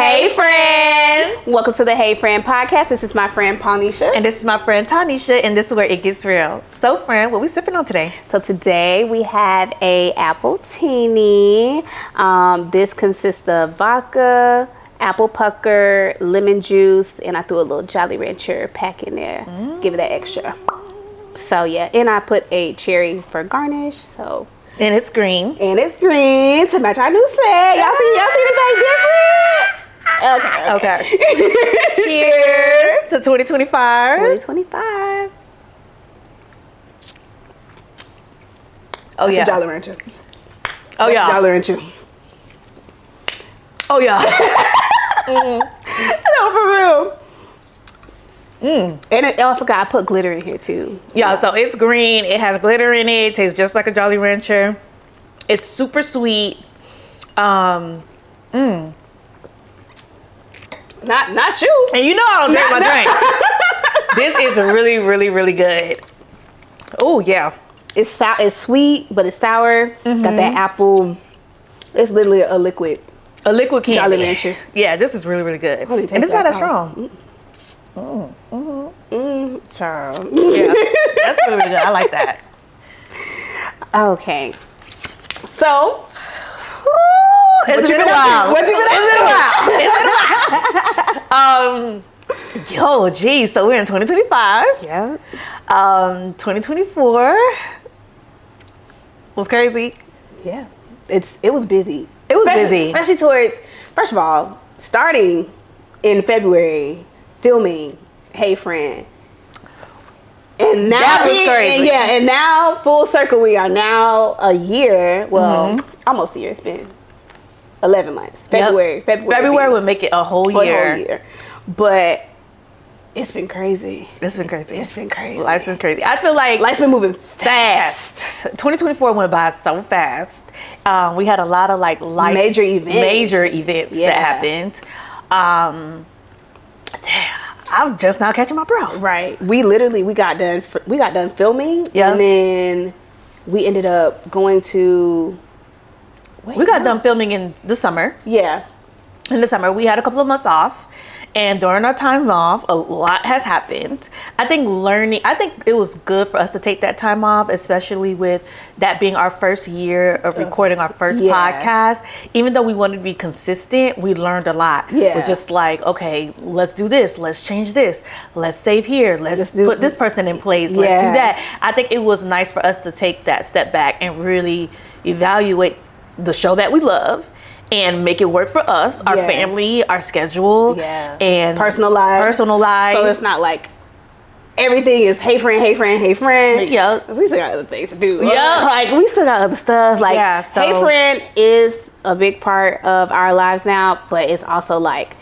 Hey Frienn! Welcome to the Hey Frienn podcast. This is my friend Paulnisha. And this is my friend Ty'Nesha, and this is where it gets real. So Frienn, what we sipping on today? So today we have a apple teeny. This consists of vodka, apple pucker, lemon juice, and I threw a little Jolly Rancher pack in there. Give it that extra. So yeah, and I put a cherry for garnish. So And it's green. to match our new set. Y'all see anything different? Okay. Cheers to 2025. 2025. Oh yeah. That's a Jolly Rancher. Oh yeah. Jolly Rancher. Oh yeah. No, for real. And it also got, I put glitter in here too. Yeah, so it's green. It has glitter in it. It tastes just like a Jolly Rancher. It's super sweet. Not you. And you know I don't drink my drink. This is really, really, really good. Oh yeah. It's sweet, but it's sour. Got that apple. It's literally a liquid. A liquid candy. Jolly Rancher. Yeah, this is really, really good. Only taste And it's not that that strong. Child. Yeah, that's really, really good. I like that. Okay. So, It's been a while. What you been up to? Yo, geez. So we're in 2025. Yeah. 2024 was crazy. Yeah. It was busy. It was busy. Especially towards, first of all, starting in February, filming Hey Frienn. And now That was crazy. And now full circle, we are now a year. Well, almost a year. It's been 11 months. February would make it a whole year. But it's been crazy. It's been crazy. Life's been crazy. I feel like Life's been moving fast. 2024 went by so fast. We had a lot of like major events that happened. Damn, I'm just now catching my breath. Right. We got done filming. Yeah. And then we ended up going to. We got done filming in the summer. Yeah. In the summer, we had a couple of months off. And during our time off, a lot has happened. I think it was good for us to take that time off, especially with that being our first year of recording our first podcast. Even though we wanted to be consistent, we learned a lot. Yeah. We're just like, okay, let's do this. Let's change this. Let's save here. Let's put this person in place. Let's do that. I think it was nice for us to take that step back and really evaluate the show that we love and make it work for us, our family, our schedule, and personal life. So it's not like everything is Hey Frienn. Yeah. We still got other things to do. Yeah. Like we still got other stuff. Like Hey Frienn is a big part of our lives now, but it's also like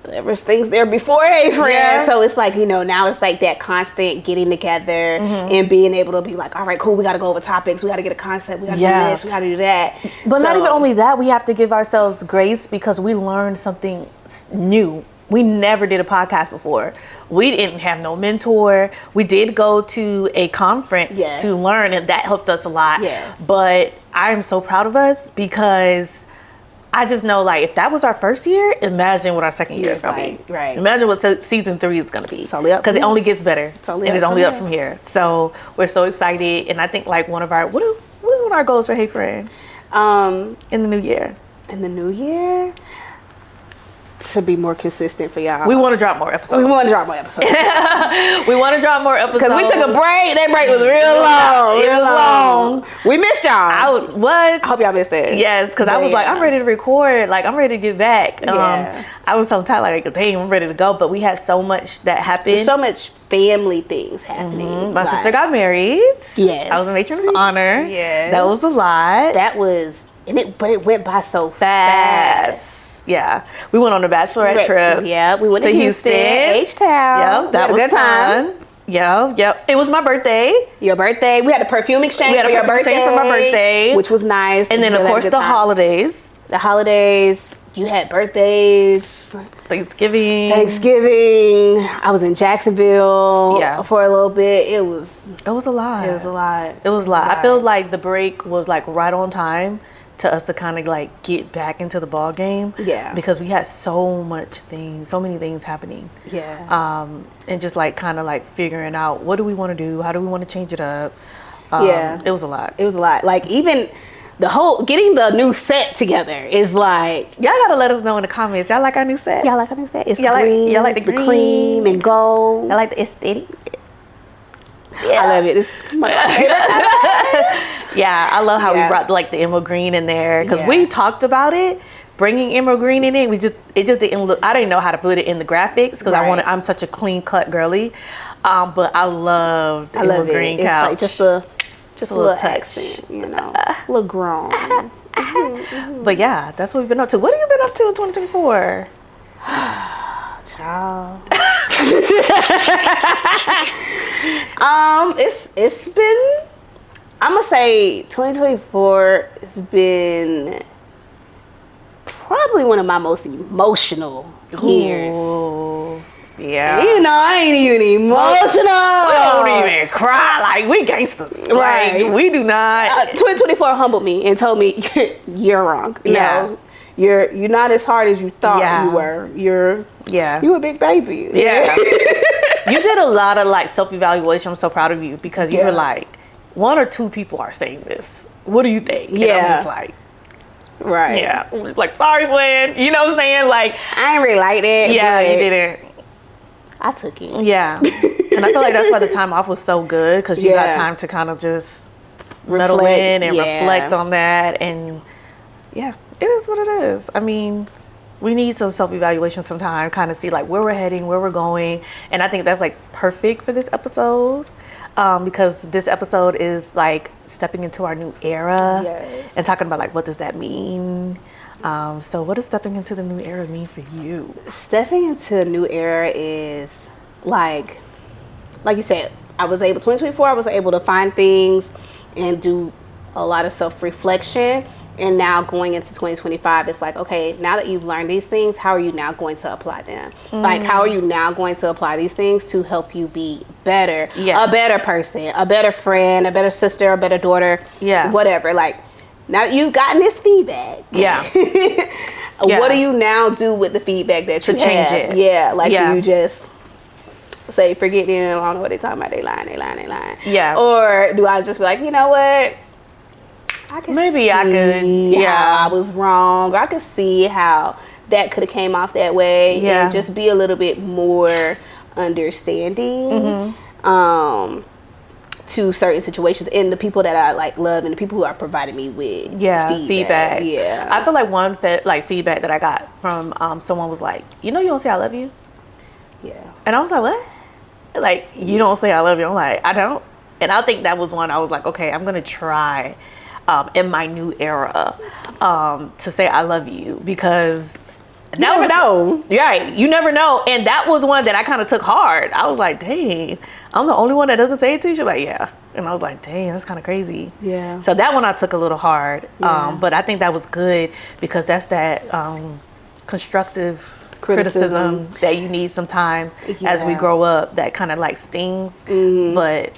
there was things there before Hey Frienn. Yeah. So it's like, now it's like that constant getting together and being able to be like, all right, cool, we got to go over topics. We got to get a concept. We got to do this. We got to do that. But not even only that, we have to give ourselves grace because we learned something new. We never did a podcast before. We didn't have no mentor. We did go to a conference to learn, and that helped us a lot. Yeah. But I am so proud of us because I just know, like, if that was our first year, imagine what our second year is going to be. Right. Imagine what season 3 is going to be. It's only up. Because it only gets better. It's only up from here. So we're so excited. And I think, like, what is one of our goals for Hey Frienn? In the new year. In the new year? To be more consistent for y'all. We want to drop more episodes. We want to drop more episodes. Because we took a break. That break was real long. We missed y'all. I hope y'all missed it. Yes, because I was like, I'm ready to record. Like, I'm ready to get back. Yeah. I was telling Tyler, like, dang, I'm ready to go. But we had so much that happened. There's so much family things happening. My sister got married. Yes. I was a matron of honor. Yes. That was a lot. But it went by so fast. Yeah, we went on a bachelorette trip. Yeah, we went to Houston, H-Town. Yep, that was good time. Yep. It was my birthday. Your birthday. We had a perfume exchange for my birthday, which was nice. And then of course the holidays. The holidays. You had birthdays. Thanksgiving. I was in Jacksonville for a little bit. It was a lot. It was a lot. I feel like the break was like right on time to us to kind of like get back into the ball game. Yeah. Because we had so many things happening. Yeah. And just like kind of like figuring out what do we want to do? How do we want to change it up? It was a lot. It was a lot. Like even the whole getting the new set together is like, y'all gotta let us know in the comments. Y'all like our new set? Y'all like our new set? It's y'all green. Y'all like the cream and gold. I like the aesthetic. Yeah. I love it. It's my favorite. Yeah, I love how we brought like the emerald green in there because we talked about it, bringing emerald green in it. It just didn't look. I didn't know how to put it in the graphics because I'm such a clean cut girly, but I loved the emerald green couch. It's like just a little accent, you know, a little grown. But yeah, that's what we've been up to. What have you been up to in 2024? Child. It's been, I'm gonna say 2024 has been probably one of my most emotional years. Ooh, yeah. You know, I ain't even emotional. We don't even cry like we gangsters. Right. Like, we do not. 2024 humbled me and told me you're wrong. Yeah. No, you're not as hard as you thought you were. You a big baby. Yeah. You did a lot of like self-evaluation. I'm so proud of you because you were like, one or two people are saying this. What do you think? And I'm just like, right. Yeah. I'm just like, sorry, Glenn. You know what I'm saying? Like, I ain't really like that. Yeah, you didn't. I took it. Yeah. And I feel like that's why the time off was so good because you got time to kind of just settle in and reflect on that. And yeah, it is what it is. I mean, we need some self-evaluation sometime, kind of see like where we're heading, where we're going. And I think that's like perfect for this episode because this episode is like stepping into our new era and talking about like, what does that mean? So what does stepping into the new era mean for you? Stepping into a new era is like you said, 2024, I was able to find things and do a lot of self-reflection. And now going into 2025, it's like, okay, now that you've learned these things, how are you now going to apply them? Like, how are you now going to apply these things to help you be better, a better person, a better friend, a better sister, a better daughter, whatever. Like, now that you've gotten this feedback, what do you now do with the feedback that you change have? it? Yeah, like do you just say, forget them, I don't know what they're talking about, they lying. Yeah. Or do I just be like, you know what? I could I was wrong. I could see how that could have came off that way and just be a little bit more understanding to certain situations and the people that I like love and the people who are providing me with feedback. Yeah. I feel like one feedback that I got from someone was like, you know, you don't say I love you. Yeah. And I was like, what? Like, you don't say I love you. I'm like, I don't. And I think that was one I was like, okay, I'm gonna try in my new era to say I love you because you never know. Right, you never know. And that was one that I kind of took hard. I was like, dang, I'm the only one that doesn't say it to you. She's like, yeah. And I was like, dang, that's kind of crazy. Yeah. So that one I took a little hard. But I think that was good because that's that constructive criticism that you need sometime as we grow up that kind of like stings. But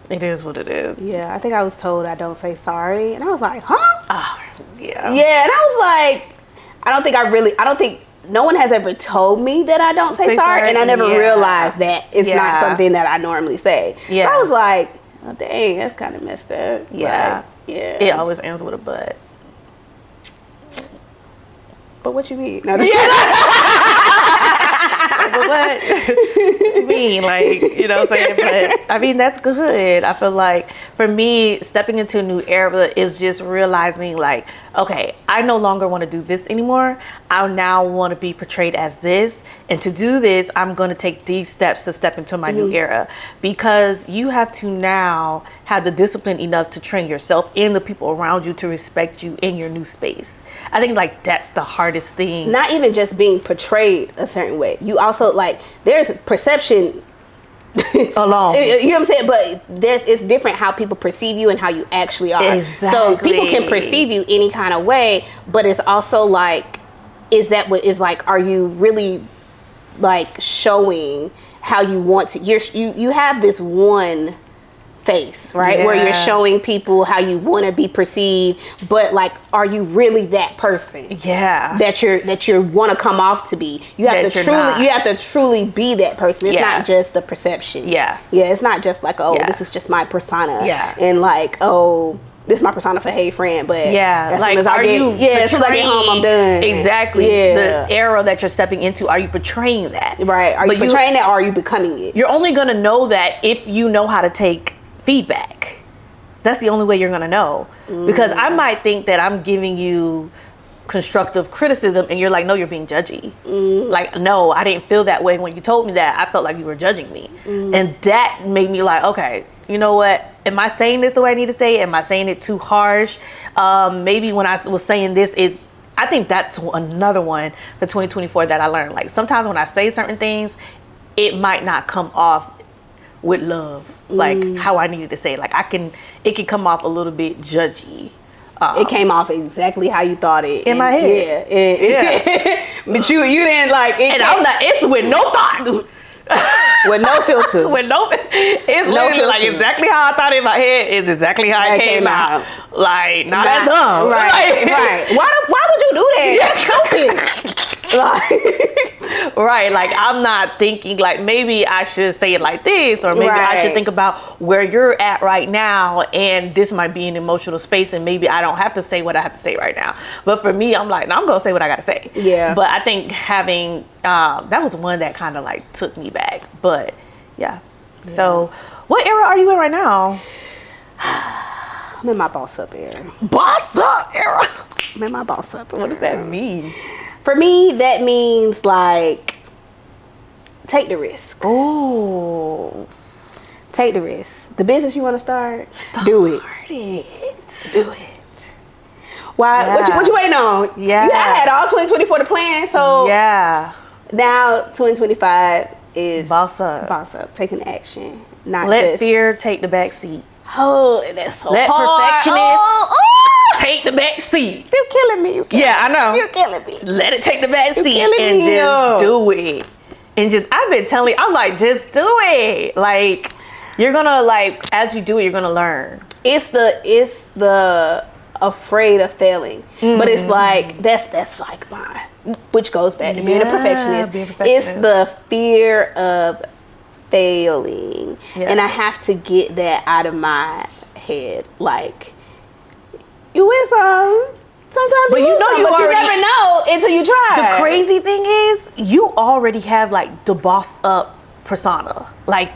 it is what it is. Yeah, I think I was told I don't say sorry. And I was like, huh? Oh, yeah. Yeah, and I was like, I don't think no one has ever told me that I don't say sorry. And I never realized that it's not something that I normally say. Yeah. So I was like, oh, dang, that's kind of messed up. Yeah. Like, yeah. It always ends with a but. But what you mean? No, but what you mean? Like, you know what I'm saying? But I mean, that's good. I feel like for me, stepping into a new era is just realizing like, okay, I no longer want to do this anymore. I now want to be portrayed as this. And to do this, I'm going to take these steps to step into my new era because you have to now have the discipline enough to train yourself and the people around you to respect you in your new space. I think like that's the hardest thing. Not even just being portrayed a certain way. You also like there's perception alone. You know what I'm saying? But it's different how people perceive you and how you actually are. Exactly. So people can perceive you any kind of way, but it's also like, is that what is like? Are you really like showing how you want to? You have this one face, right? Where you're showing people how you want to be perceived, but like, are you really that person? Yeah. That you want to come off to be. You have to truly be that person. It's not just the perception. Yeah. Yeah. It's not just like, oh, this is just my persona. Yeah. And like, oh, this is my persona for Hey Frienn, but as like, soon as I get home, I'm done. Exactly. The era that you're stepping into, are you portraying that? Right. Are you portraying that, or are you becoming it? You're only gonna know that if you know how to take feedback. That's the only way you're gonna know. Because I might think that I'm giving you constructive criticism, and you're like, no, you're being judgy. Like, no, I didn't feel that way when you told me that. I felt like you were judging me. And that made me like, okay, you know what? Am I saying this the way I need to say it? Am I saying it too harsh? Maybe when I was saying this, I think that's another one for 2024 that I learned. Like, sometimes when I say certain things, it might not come off with love, like how I needed to say it. Like, it can come off a little bit judgy. It came off exactly how you thought it in my head. Yeah. But you didn't like it. And I'm not. It's with no thought. With no filter. It's literally like exactly how I thought it in my head is exactly how it came out. Like, not that dumb. Right. Right. Why would you do that? Stupid. Right. Like, I'm not thinking like, maybe I should say it like this, or maybe I should think about where you're at right now, and this might be an emotional space, and maybe I don't have to say what I have to say right now. But for me, I'm like, no, I'm gonna say what I gotta say. Yeah. But I think having that was one that kind of like took me back. But yeah. So what era are you in right now? I'm in my boss up era. Boss up era? I'm in my boss up era. What does that mean? For me, that means like, take the risk. Oh, take the risk. The business you want to start, do it. Do it. Why? Yeah. What you waiting on? Yeah. I had all 2024 to plan, so now 2025 is boss up. Boss up. Taking action. Not let just fear take the back seat. Oh, that's so let hard. Perfectionists take the back seat. You're killing me. I know. You're killing me. Let it take the back seat and just do it. And just, I've been telling, I'm like, just do it. Like, you're gonna, like, as you do it, you're gonna learn. It's the afraid of failing, but it's like that's like mine, which goes back to being a perfectionist. It's the fear of failing, and I have to get that out of my head. Like, you win some, sometimes you never know until you try. The crazy thing is, you already have like the boss up persona. Like,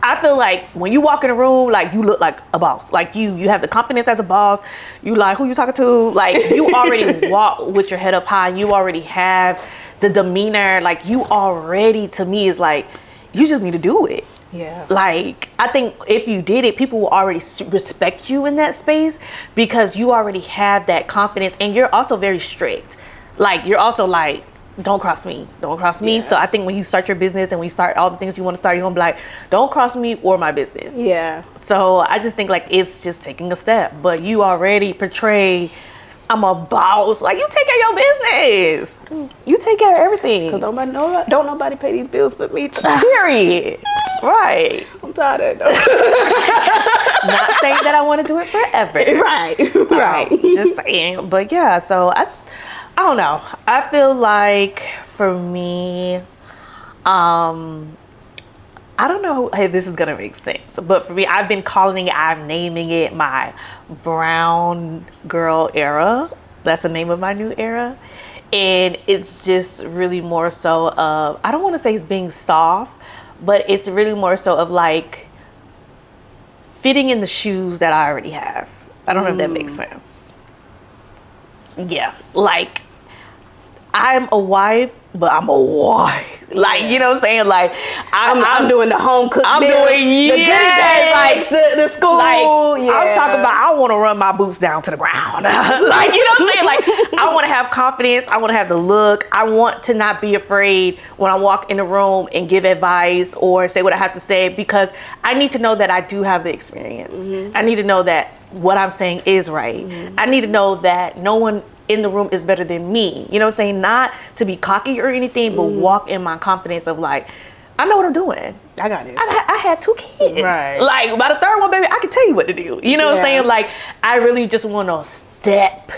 I feel like when you walk in a room, like, you look like a boss. Like, you have the confidence as a boss. You like, who you talking to? Like, you already walk with your head up high. You already have the demeanor. Like, you already, to me, is like, you just need to do it. Yeah. Like, I think if you did it, people will already respect you in that space, because you already have that confidence, and you're also very strict. Like, you're also like, don't cross me. Don't cross me. Yeah. So I think when you start your business and when you start all the things you want to start, you're going to be like, don't cross me or my business. Yeah. So I just think like it's just taking a step. But you already portray, I'm a boss. Like, you take care of your business. You take care of everything. Because don't nobody pay these bills but me. Period. Right. I'm tired of it. Not saying that I want to do it forever. Right. Just saying. But yeah, so I don't know. I feel like for me, I don't know. Hey, this is gonna make sense. But for me, I'm naming it my brown girl era. That's the name of my new era. And it's just really more so of, I don't want to say it's being soft, but it's really more so of like fitting in the shoes that I already have. I don't know if that makes sense. Yeah, like, I'm a wife, but I'm a wife. Like, you know what I'm saying? Like, I'm doing the home cooked meal, doing the like the school. Like, I'm talking about, I want to run my boots down to the ground. Like, you know what I'm saying? Like, I want to have confidence. I want to have the look. I want to not be afraid when I walk in the room and give advice or say what I have to say, because I need to know that I do have the experience. I need to know that what I'm saying is right. I need to know that no one in the room is better than me. You know what I'm saying? Not to be cocky or anything, but walk in my confidence of like, I know what I'm doing. I got it. I had 2 kids. Right. Like, by the 3rd one, baby, I can tell you what to do. You know what I'm saying? Like, I really just want to step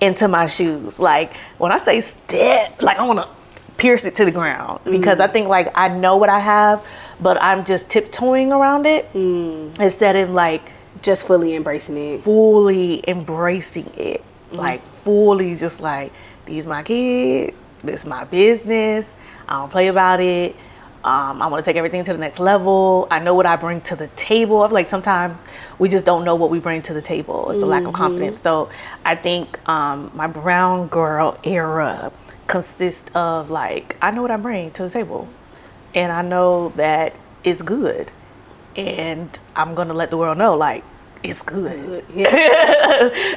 into my shoes. Like, when I say step, like, I want to pierce it to the ground. Because I think, like, I know what I have, but I'm just tiptoeing around it. Instead of, like, just fully embracing it. Fully embracing it. Like, fully just like, these my kids. This my business. I don't play about it. I want to take everything to the next level. I know what I bring to the table. I feel like sometimes we just don't know what we bring to the table. It's a lack of confidence. So I think my brown girl era consists of, like, I know what I bring to the table. And I know that it's good. And I'm going to let the world know, like, it's good. Yeah.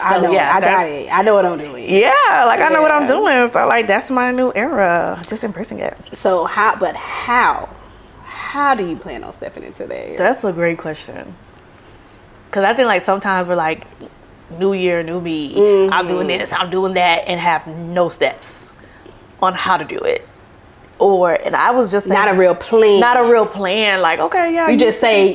I know. I got it. I know what I'm doing. Yeah, like, I know what I'm doing. So, like, that's my new era. Just embracing it. So how do you plan on stepping into that? That's a great question. Because I think, like, sometimes we're like, new year, new me. I'm doing this, I'm doing that, and have no steps on how to do it. And I was just saying, not a real plan. Like, okay, yeah. You just say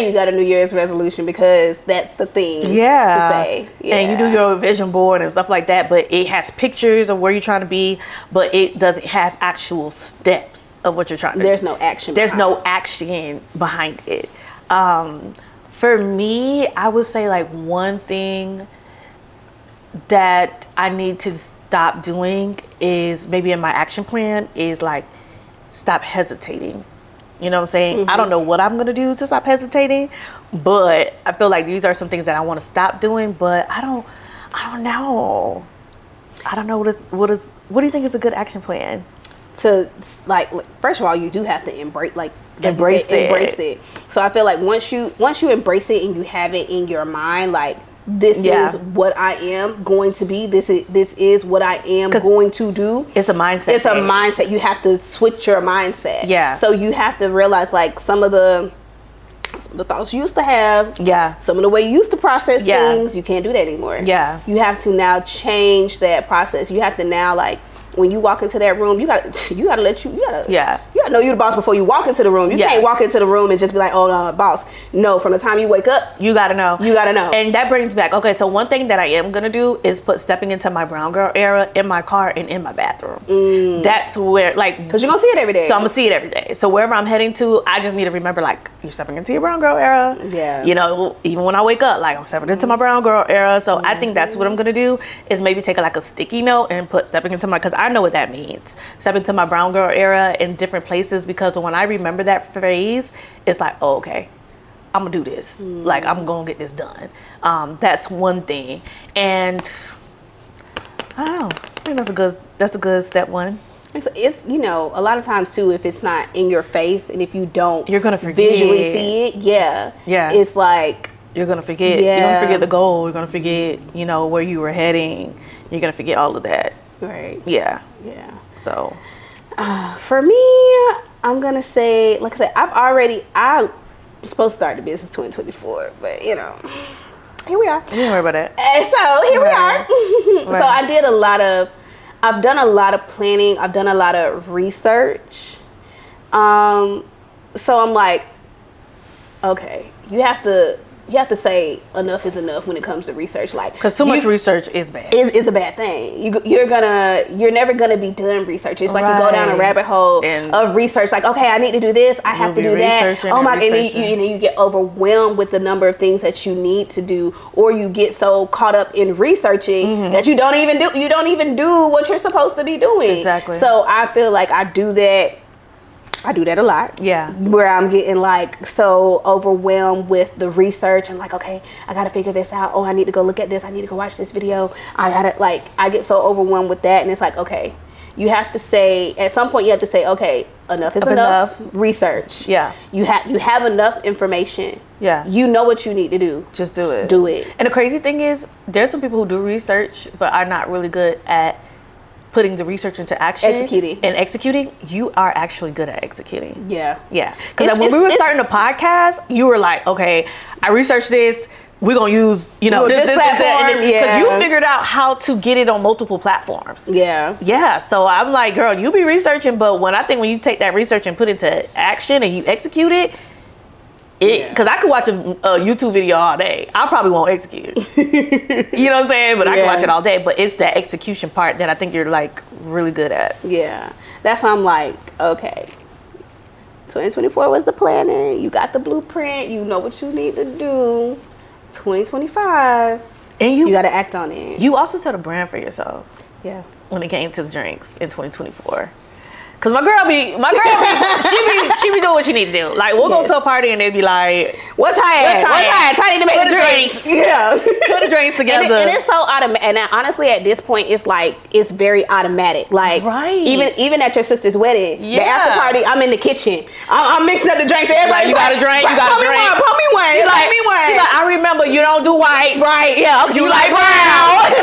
you got a New Year's resolution because that's the thing. Yeah. To say. Yeah. And you do your vision board and stuff like that, but it has pictures of where you're trying to be, but it doesn't have actual steps of what you're trying to do. There's no action. There's no action behind it. For me, I would say, like, one thing that I need to stop doing is, maybe in my action plan, is, like, stop hesitating. You know what I'm saying? I don't know what I'm going to do to stop hesitating, but I feel like these are some things that I want to stop doing, but I don't know. I don't know what do you think is a good action plan? To, like, first of all, you do have to embrace it. So I feel like once you embrace it and you have it in your mind, like, this is what I am going to be. This is what I am going to do. It's a mindset. It's a mindset. You have to switch your mindset. Yeah. So you have to realize, like, some of the thoughts you used to have. Yeah. Some of the way you used to process things, you can't do that anymore. Yeah. You have to now change that process. You have to now, like, when you walk into that room, you gotta know you're the boss before you walk into the room. You can't walk into the room and just be like, oh no, boss. No, from the time you wake up, you gotta know. And that brings back, okay, so one thing that I am gonna do is put stepping into my brown girl era in my car and in my bathroom. That's where, like, because you're gonna see it every day. So I'm gonna see it every day. So wherever I'm heading to, I just need to remember, like, you're stepping into your brown girl era. Yeah. You know, even when I wake up, like, I'm stepping into my brown girl era. So I think that's what I'm gonna do, is maybe take a sticky note and put stepping into because I know what that means. Stepping into my brown girl era in different places, because when I remember that phrase, it's like, oh, okay, I'm gonna do this. Like, I'm gonna get this done. That's one thing. And I don't know, I think that's a good step one. It's, you know, a lot of times too, if it's not in your face and if you don't, you're gonna forget. Visually see it. Yeah. It's like, you're gonna forget. You're gonna forget the goal. You're gonna forget, you know, where you were heading. You're gonna forget all of that. Right. Yeah. So, for me, I'm gonna say, like I said, I'm supposed to start the business 2024, but, you know, here we are. Don't worry about that. So here we are. So I've done a lot of planning. I've done a lot of research. So I'm like, okay, you have to say enough is enough when it comes to research, like, because too much research is bad. Is a bad thing. You're never gonna be done research. It's like you go down a rabbit hole of research. Like, okay, I need to do this. I have to do that. Oh my! And you get overwhelmed with the number of things that you need to do, or you get so caught up in researching that you don't even do what you're supposed to be doing. Exactly. So I feel like I do that a lot. Yeah. Where I'm getting, like, so overwhelmed with the research and, like, okay, I got to figure this out. Oh, I need to go look at this. I need to go watch this video. I get so overwhelmed with that. And it's like, okay, you have to say, at some point you have to say, okay, enough is enough. Research. Yeah. You have enough information. Yeah. You know what you need to do. Just do it. Do it. And the crazy thing is, there's some people who do research, but are not really good at putting the research into action. Executing. You are actually good at executing. Yeah. Because when we were starting the podcast, you were like, okay, I researched this. we're gonna use, you know, this platform. Because you figured out how to get it on multiple platforms. Yeah. So I'm like, girl, you be researching, but when you take that research and put it into action and you execute it, because I could watch a YouTube video all day, I probably won't execute. You know what I'm saying? But I can watch it all day. But it's that execution part that I think you're like really good at. Yeah, that's why I'm like, okay, 2024 was the planning. You got the blueprint. You know what you need to do. 2025, and you got to act on it. You also set a brand for yourself. Yeah. When it came to the drinks in 2024. Cause my girl be she be doing what she need to do. Like we'll go to a party and they be like, "What time? Ty need to make the drinks." Yeah, put the drinks together. And it's so automatic. And honestly, at this point, it's like it's very automatic. Like even at your sister's wedding, the after party, I'm in the kitchen. I'm mixing up the drinks. Everybody, you got a drink. You got a drink. Pour me one. You like me one. Like, I remember you don't do white. Right? Yeah. You like brown.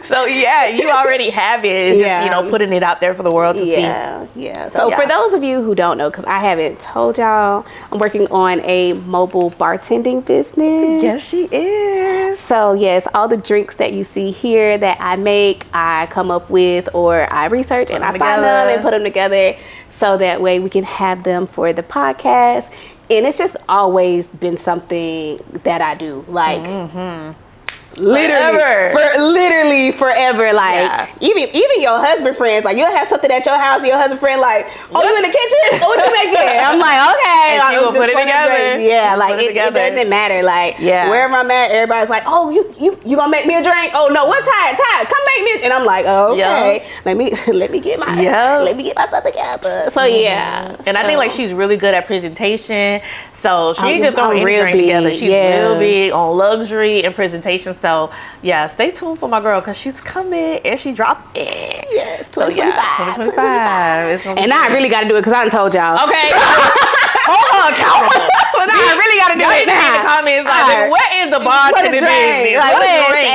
So yeah, you already have it. It's just, you know, putting it out there for the world to see. Yeah. So for those of you who don't know, because I haven't told y'all, I'm working on a mobile bartending business. Yes, she is. So yes, all the drinks that you see here that I make, I come up with, or I research and I find them and put them together, so that way we can have them for the podcast. And it's just always been something that I do, like. Literally forever. Like even your husband friends, like you'll have something at your house and your husband friend like, oh, you in the kitchen? What you making? I'm like, okay. And she will put it together. Yeah, like it doesn't matter. Like wherever I'm at, everybody's like, oh, you gonna make me a drink? Oh no, what Ty, come make me. And I'm like, oh, okay. Let me get my stuff together. So and I think like she's really good at presentation. So she ain't just throwing anything together. She's real big on luxury and presentation. So yeah, stay tuned for my girl because she's coming and she dropped it. Yes, 2025. 2025. And now I really got to do it because I done told y'all. Okay. Hold on, so now I really got to do it now. In the comments, like, what is the bartending business? Like, what is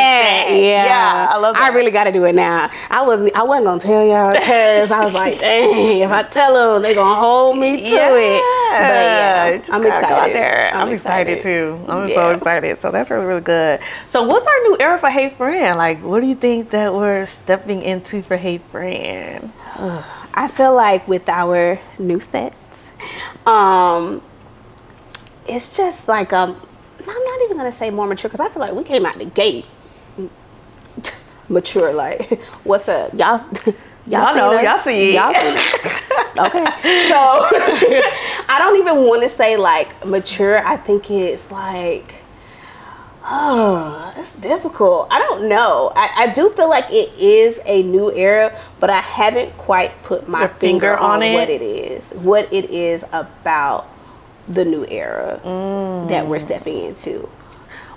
yeah, I love that. I really got to do it now. I wasn't gonna tell y'all because I was like, dang, if I tell them, they gonna hold me to it. But I'm excited. Go out there. I'm excited too. I'm so excited. So that's really, really good. So what's our new era for Hey Frienn? Like, what do you think that we're stepping into for Hey Frienn? I feel like with our new sets, it's just like I'm not even gonna say more mature because I feel like we came out the gate mature. Like, what's up, y'all? Y'all know, y'all see. Okay, so I don't even want to say like mature. I think it's like, it's difficult. I don't know. I do feel like it is a new era, but I haven't quite put my finger on what it is about the new era that we're stepping into.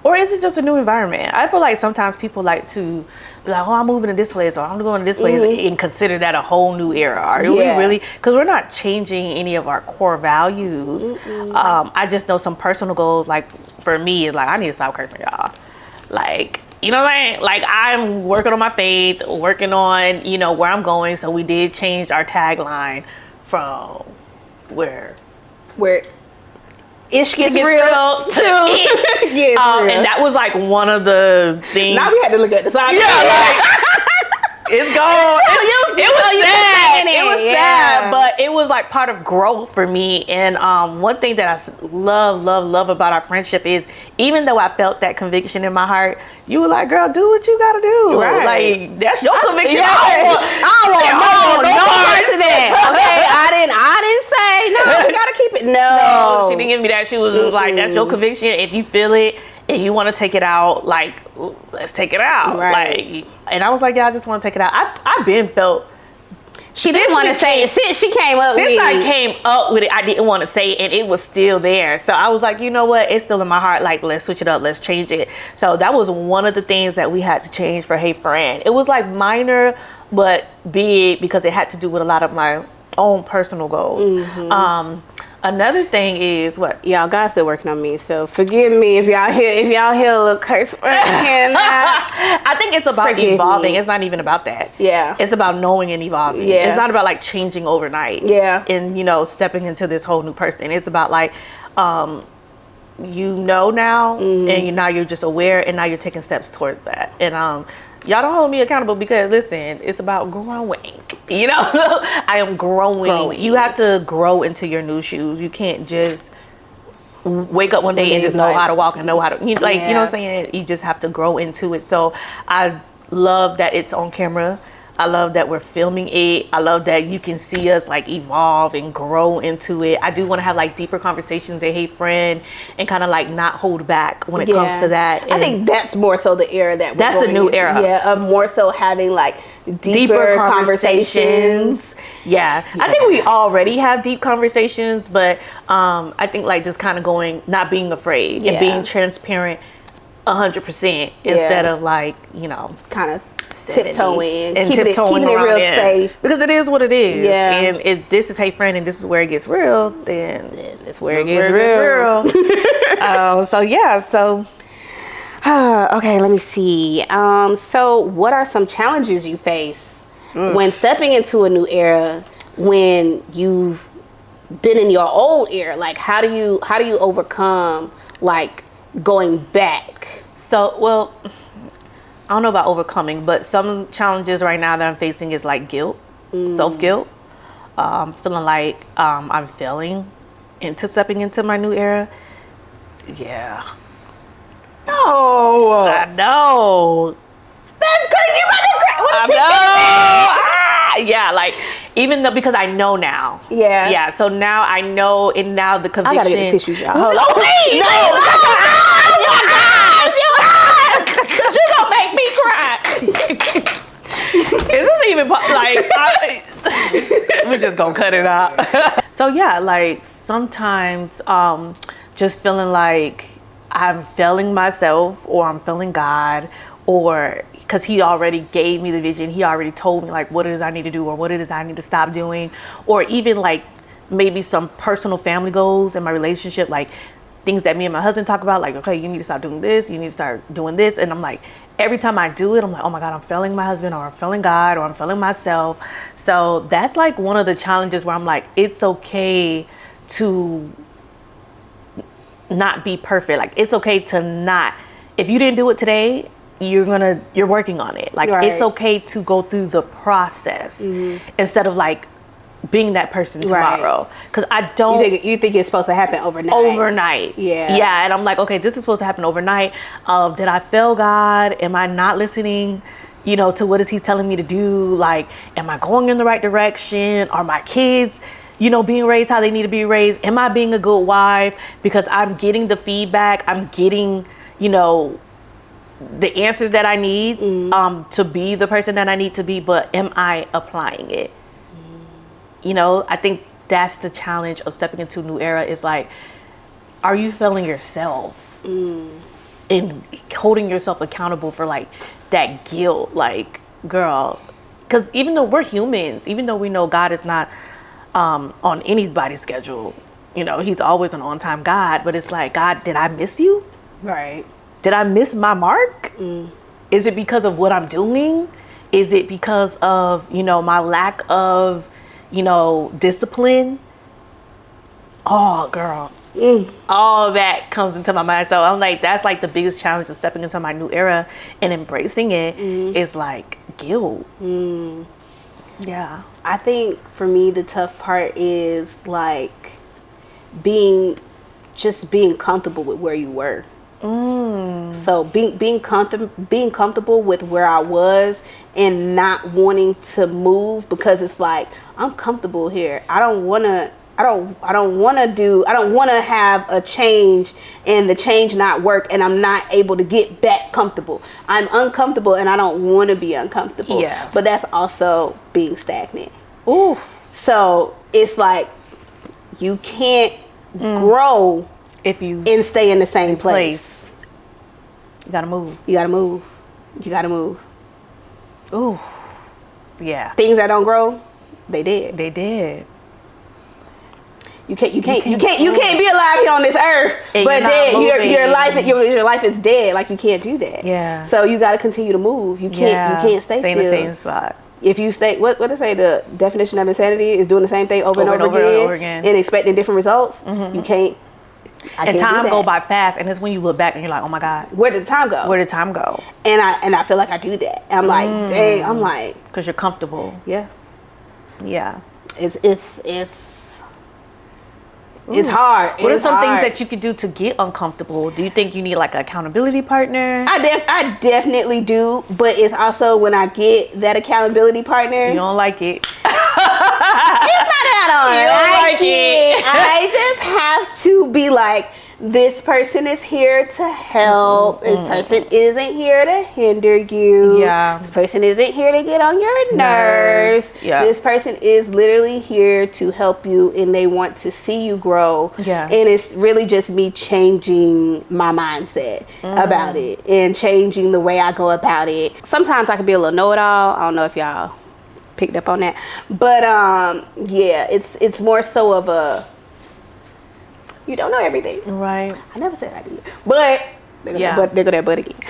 Or is it just a new environment? I feel like sometimes people like to be like, oh, I'm moving to this place or I'm going to this place and consider that a whole new era. Are we really? Because we're not changing any of our core values. I just know some personal goals, like for me, is like, I need to stop cursing, y'all. Like, you know what I'm saying? Like, I'm working on my faith, working on, you know, where I'm going. So we did change our tagline from where ish gets real too. And that was like one of the things. Now we had to look at the sign. Yeah, like it's gone. It was sad. It was sad, but it was like part of growth for me. And one thing that I love about our friendship is, even though I felt that conviction in my heart, you were like, girl, do what you gotta do. Right. Like, that's your conviction. I don't want no part to that. Okay, I didn't say no. We gotta keep it. No, she didn't give me that. She was just like, that's your conviction. If you feel it and you want to take it out, like, let's take it out. Right. Like, and I was like, yeah, I just want to take it out. I've been felt. She didn't want to say it. Since she came up with it. Since I came up with it, I didn't want to say it, and it was still there. So I was like, you know what? It's still in my heart. Like, let's switch it up. Let's change it. So that was one of the things that we had to change for Hey Frienn. It was like minor, but big because it had to do with a lot of my own personal goals. Another thing is what y'all God's still working on me, so forgive me if y'all hear a little curse. I think it's about evolving. It's not even about that. Yeah, it's about knowing and evolving. Yeah, it's not about like changing overnight. Yeah, and you know, stepping into this whole new person. It's about like you know now, and now you're just aware, and now you're taking steps towards that. And y'all don't hold me accountable because listen, it's about growing. You know, I am growing. You have to grow into your new shoes. You can't just wake up one day and just know how to walk and know how to, you know what I'm saying? You just have to grow into it. So I love that it's on camera. I love that we're filming it. I love that you can see us like evolve and grow into it. I do want to have like deeper conversations at Hey Frienn and kind of like not hold back when it comes to that. And I think that's more so the era that that's the new era. Yeah, of more so having like deeper conversations. Yeah, I think we already have deep conversations, but I think like just kind of going, not being afraid and being transparent 100% instead of like, you know, kind of tiptoeing and keeping it real safe, because it is what it is. And if this is Hey Frienn and this is where it gets real, then it's where it gets real. So okay, let me see. So what are some challenges you face when stepping into a new era, when you've been in your old era? Like how do you overcome like going back? So, well, I don't know about overcoming, but some challenges right now that I'm facing is like guilt, self-guilt. Feeling like I'm failing into stepping into my new era. Yeah. No. I know. That's crazy. Yeah, like even though, because I know now. Yeah. So now I know, and now the conviction. I gotta get the tissues out. Hold on. Wait. You gonna make me cry. Is this even like? We're just gonna cut it out. So yeah, like sometimes, just feeling like I'm failing myself, or I'm failing God, or because He already gave me the vision. He already told me like what it is I need to do, or what it is I need to stop doing, or even like maybe some personal family goals in my relationship, like things that me and my husband talk about, like, okay, you need to stop doing this, you need to start doing this. And I'm like, every time I do it, I'm like, oh my God, I'm failing my husband, or I'm failing God, or I'm failing myself. So that's like one of the challenges where I'm like, it's okay to not be perfect. Like it's okay to not, if you didn't do it today, you're working on it. Like it's okay to go through the process instead of like being that person tomorrow. Because I don't. You think it's supposed to happen overnight? Yeah. And I'm like, okay, this is supposed to happen overnight. Did I fail God? Am I not listening, to what is He telling me to do? Like, am I going in the right direction? Are my kids, being raised how they need to be raised? Am I being a good wife? Because I'm getting the feedback. I'm getting, the answers that I need to be the person that I need to be. But am I applying it? I think that's the challenge of stepping into a new era, is like, are you failing yourself and holding yourself accountable for like that guilt? Like, girl, because even though we're humans, even though we know God is not on anybody's schedule, He's always an on-time God, but it's like, God, did I miss you? Right. Did I miss my mark? Is it because of what I'm doing? Is it because of, my lack of discipline? Oh, girl. All that comes into my mind. So I'm like, that's like the biggest challenge of stepping into my new era and embracing it is like guilt. Yeah. I think for me, the tough part is like being comfortable with where you were. So being comfortable with where I was and not wanting to move, because it's like, I'm comfortable here. I don't want to have a change and the change not work and I'm not able to get back comfortable. I'm uncomfortable and I don't want to be uncomfortable. Yeah. But that's also being stagnant. Ooh. So it's like you can't grow if you and stay in the same place. You gotta move. Ooh. Yeah. Things that don't grow, they dead. You can't be alive here on this earth, but then your life is dead. Like, you can't do that. Yeah. So you got to continue to move. You can't stay still in the same spot. If you stay, what they say, the definition of insanity is doing the same thing over and over again and expecting different results. You can't. And time go by fast, and it's when you look back and you're like, oh my God, where did time go? Where did time go? And I feel like I do that. I'm like, dang, I'm like, because you're comfortable. Yeah. It's hard. What are some things that you could do to get uncomfortable? Do you think you need like an accountability partner? I definitely do, but it's also when I get that accountability partner, you don't like it. It's not that I don't like it. I just have to be like, this person is here to help. This person isn't here to hinder you. Yeah. This person isn't here to get on your nerves. Yeah. This person is literally here to help you, and they want to see you grow. Yeah. And it's really just me changing my mindset about it and changing the way I go about it. Sometimes I can be a little know-it-all. I don't know if y'all picked up on that. But yeah, it's more so of a, you don't know everything. Right. I never said I did. But there go that but again. But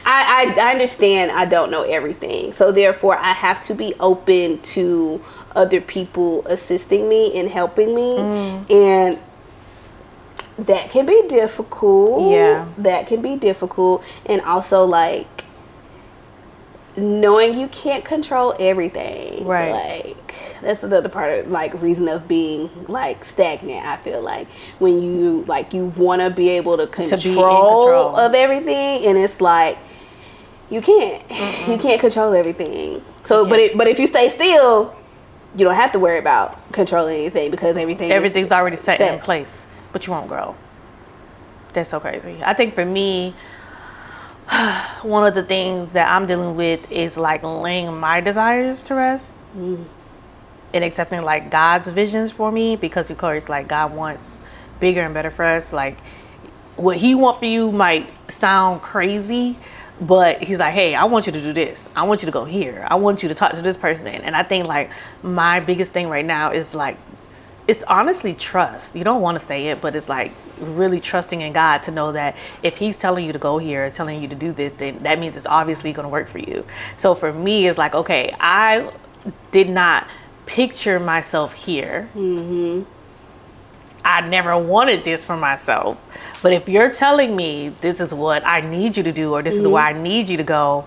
I understand I don't know everything. So therefore I have to be open to other people assisting me and helping me. And that can be difficult. Yeah. That can be difficult. And also like knowing you can't control everything. Right. Like that's another part of like reason of being like stagnant. I feel like when you like you want to be able to control of everything, and it's like you can't. You can't control everything. So but if you stay still, you don't have to worry about controlling anything because everything's already set in place, but you won't grow. That's so crazy. I think for me, one of the things that I'm dealing with is like laying my desires to rest and accepting like God's visions for me, because of course like God wants bigger and better for us. Like what he wants for you might sound crazy, but he's like, hey, I want you to do this. I want you to go here. I want you to talk to this person. And I think like my biggest thing right now is like, it's honestly trust. You don't want to say it, but it's like really trusting in God to know that if he's telling you to go here, telling you to do this, then that means it's obviously going to work for you. So for me, it's like, okay, I did not picture myself here. I never wanted this for myself. But if you're telling me this is what I need you to do, or this is where I need you to go,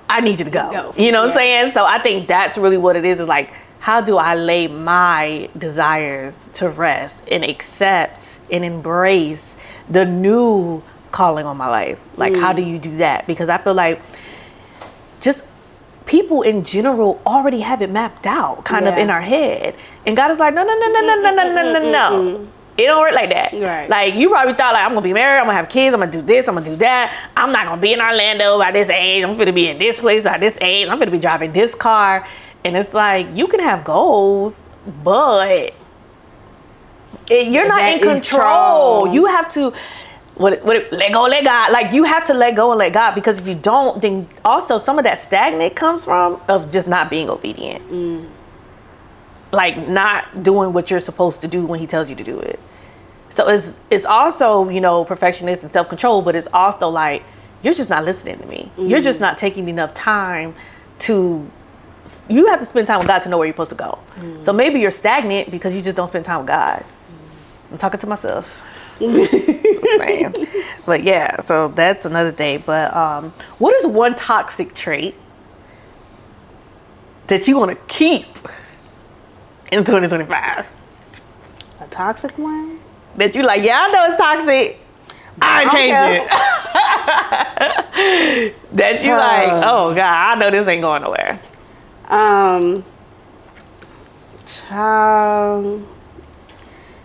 I need you to go. You know what I'm saying? So I think that's really what it is like, how do I lay my desires to rest and accept and embrace the new calling on my life? Like, how do you do that? Because I feel like just people in general already have it mapped out kind of in our head. And God is like, no. It don't work like that. Right. Like you probably thought like, I'm going to be married, I'm going to have kids, I'm going to do this, I'm going to do that. I'm not going to be in Orlando by this age. I'm going to be in this place by this age. I'm going to be driving this car. And it's like, you can have goals, but you're not in control. You have to let go, let God. Like you have to let go and let God, because if you don't, then also some of that stagnant comes from of just not being obedient. Like not doing what you're supposed to do when he tells you to do it. So it's also, you know, perfectionist and self-control, but it's also like, you're just not listening to me. You're just not taking enough time to, you have to spend time with God to know where you're supposed to go. So maybe you're stagnant because you just don't spend time with God. I'm talking to myself. But yeah, so that's another thing. But what is one toxic trait that you want to keep in 2025? A toxic one? That you like, yeah, I know it's toxic. I ain't change it. That you like, oh God, I know this ain't going nowhere.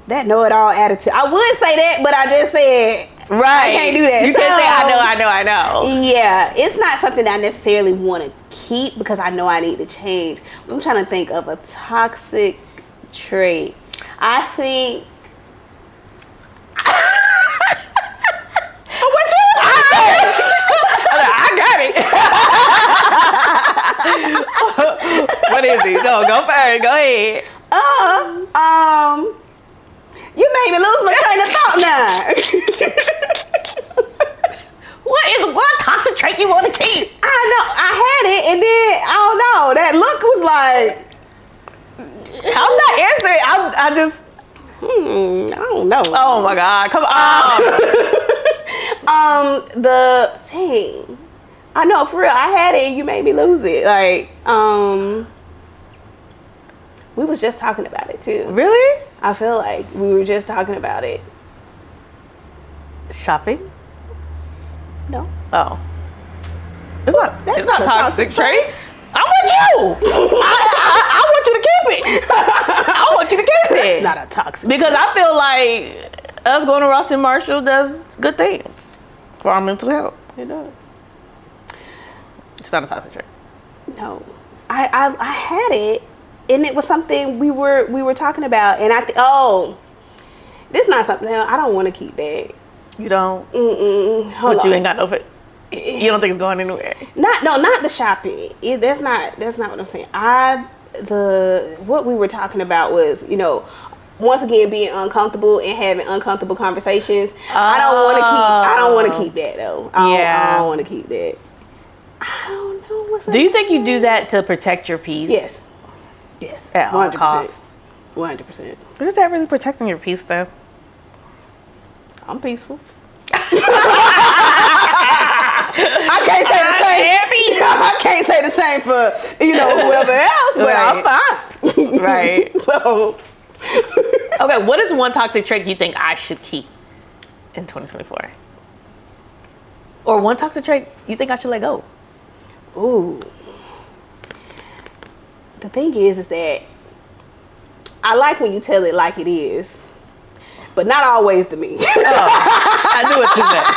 That know-it-all attitude. I would say that, but I just said right. I can't do that. You can't say I know. Yeah, it's not something that I necessarily want to keep because I know I need to change. I'm trying to think of a toxic trait. I think. What you say? I got it. What is it? No, go first. Go ahead. You made me lose my train of thought now. What is one toxic trait you want to keep? I know I had it, and then I don't know. That look was like, I'm not answering. I just. I don't know. Oh my God! Come on. The thing. I know for real. I had it. And you made me lose it. Like, we was just talking about it too. Really? I feel like we were just talking about it. Shopping? No. Oh. It's not a toxic trait. I want you. I want you to keep it. I want you to keep it. It's not a toxic because I feel like us going to Ross and Marshall does good things for our mental health. It does. It's not a toxic trait. No. I had it, and it was something we were talking about, and this is not something else. I don't want to keep that. You don't? But you ain't got no fit. You don't think it's going anywhere? Not the shopping. That's not what I'm saying. What we were talking about was, once again being uncomfortable and having uncomfortable conversations. I don't want to keep that though. I don't want to keep that. I don't know what's. Do you think you do that to protect your peace? Yes. At all costs. 100%. But is that really protecting your peace though? I'm peaceful. I can't say the same. I can't say the same for whoever else, but I'm fine. Right. So, okay, what is one toxic trait you think I should keep in 2024? Or one toxic trait you think I should let go? Ooh. The thing is that I like when you tell it like it is. But not always to me. I do it too much.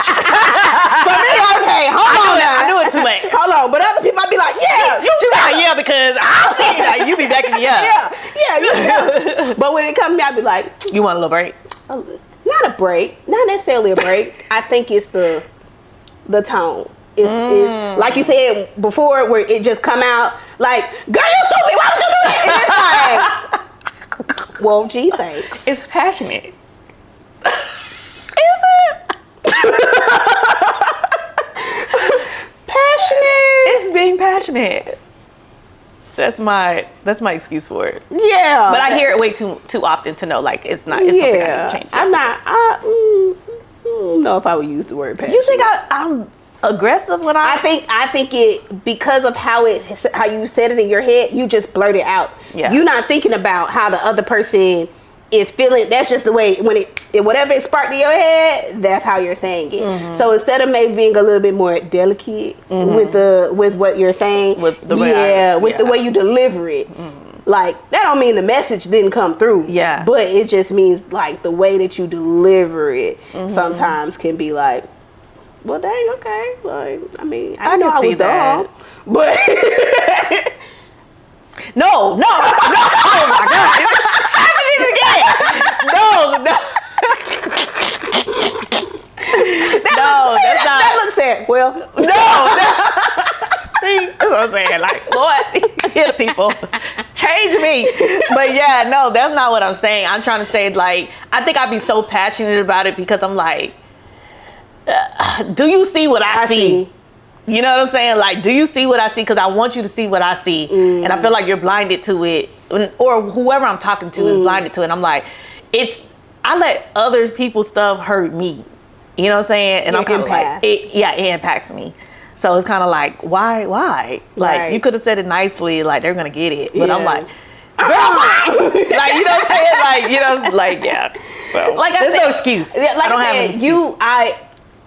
For me, okay, hold on. I do it too much. Hold on, but other people might be like, yeah. She's like, yeah, because I think like, you be backing me up. Yeah. But when it comes to me, I'd be like, you want a little break? Not a break, not necessarily a break. I think it's the tone. It's like you said before, where it just come out like, girl, you stupid. Why would you do that? And it's like, well, gee, thanks. It's passionate. Is it? Passionate. It's being passionate. That's my excuse for it. Yeah. But I hear it way too often to know like it's not. It's something I need to change. I don't know if I would use the word passionate. You think I'm aggressive when I think it because of how you said it in your head, you just blurt it out. Yeah. You're not thinking about how the other person is feeling. That's just the way when whatever it sparked in your head, that's how you're saying it. So instead of maybe being a little bit more delicate with what you're saying, the way you deliver it. Like that don't mean the message didn't come through. Yeah. But it just means like the way that you deliver it sometimes can be like, well, dang, okay. Like, I mean, I know I was dumb, but no. Oh my God, happening again. No. That looks sad. Well, no. See, that's what I'm saying. Like, Lord, hear the people, change me. But yeah, no, that's not what I'm saying. I'm trying to say like, I think I'd be so passionate about it because I'm like, do you see what I see? You know what I'm saying? Like, do you see what I see? Because I want you to see what I see. And I feel like you're blinded to it. Or whoever I'm talking to is blinded to it. And I'm like, I let other people's stuff hurt me. You know what I'm saying? And I'm kind of like, it impacts me. So it's kind of like, why? Like, you could have said it nicely, like, they're going to get it. But I'm like, girl, like, you know what I'm saying? Like, you know, like, yeah. So, like there's no excuse. Like I don't have an excuse.